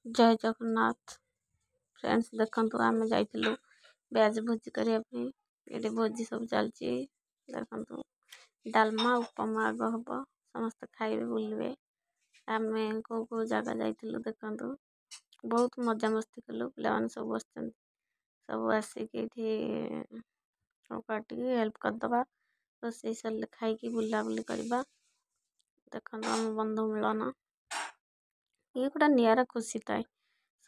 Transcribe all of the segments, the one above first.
जय जगन्नाथ फ्रेंड्स देखंतु आमे जाइतिलु ब्याज भोजी करिया पे एठी भोजी सब चलची देखंतु डालमा उपमा आग हबो समस्त खाइबे बुलबे आमे को जगह जाइतिलु देखंतु बहुत मजा मस्ती कलु पिला माने सब बसचन सब आसी के एठी काटी हेल्प कर दबा रोसई सरले खाइकी बुला बुली करबा देखंतु हम बंधु मिलन ये गोटा नियारा खुशी थाए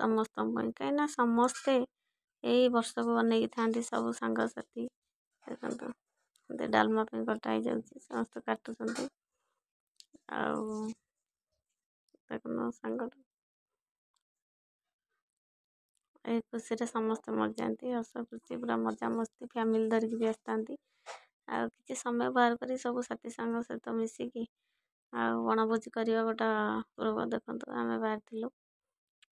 समस्त कहीं समस्ते यही वर्ष को अनेक था सब सांगसाथी देखते डालमा कटा समस्त काटुंट आखना सांग ये खुशी समस्त मर हस खुशी पूरा मजा मस्ती फैमिली धरिकी भी आसता कि समय बाहर कर सब साथी सांग सहित मिसिकी वनभोजी करवा गोटा पूर्व देखते आम बाहर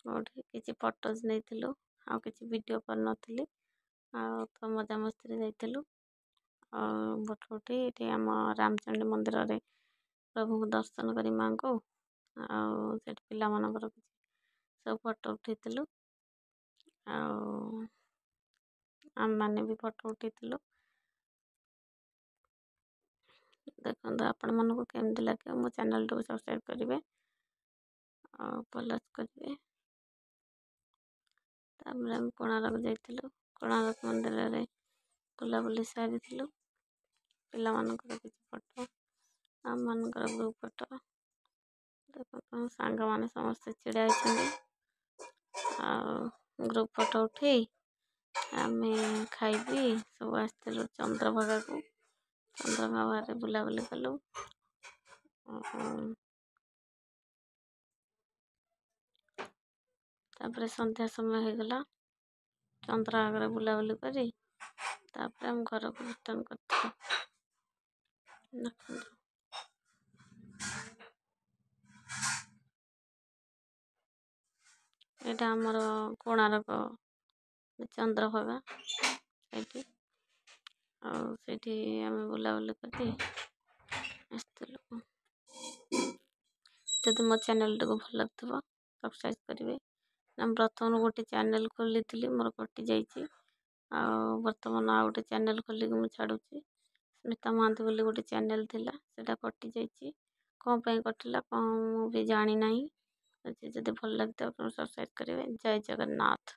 गोटे किसी फटोज नहीं आ किसी वीडियो कर नी तो मजा मस्ती जाइलु फोटो उठी ये आम रामचंडी मंदिर रे प्रभु को दर्शन करी माँ को पिला मानकर सब फोटो उठेलु आम मैंने भी फोटो उठेलु देखो आपण मन को केमती लगे मो चैनल को सब्सक्राइब करेंगे प्लस करेंगे कोणार्क जाइलु कोणार्क मंदिर रे बुलाबुली सारी पिला मानकर किसी फोटो आम मानकर ग्रुप फोटो देखो सांग माने समस्त चिड़ा ग्रुप फोटो उठे आम खाइबी सब आसलु चंद्रभागा को चंद्रभागा बुलाबुली कलु तापर संध्या समय हो गला चंद्रभागा बुलाबुली करी तापर हम घर को रिटर्न कर एटा हमर कोणार्क चंद्रभागा सेठी आम बुलाबुली कर जदि मो चैनल को भल लगुव सब्सक्राइब करेंगे प्रथम गोटे चैनल खोली थी मोर कटि जाइए बर्तमान आ गोटे चैनल खोलिक मुझे छाड़ुची स्मिता महांती बोली गोटे चैनल थिला सेटा कटि जाइए कौन पे कटिला कौन भी जानी ना जदि भल लगता सब्सक्राइब करेंगे जय जगन्नाथ।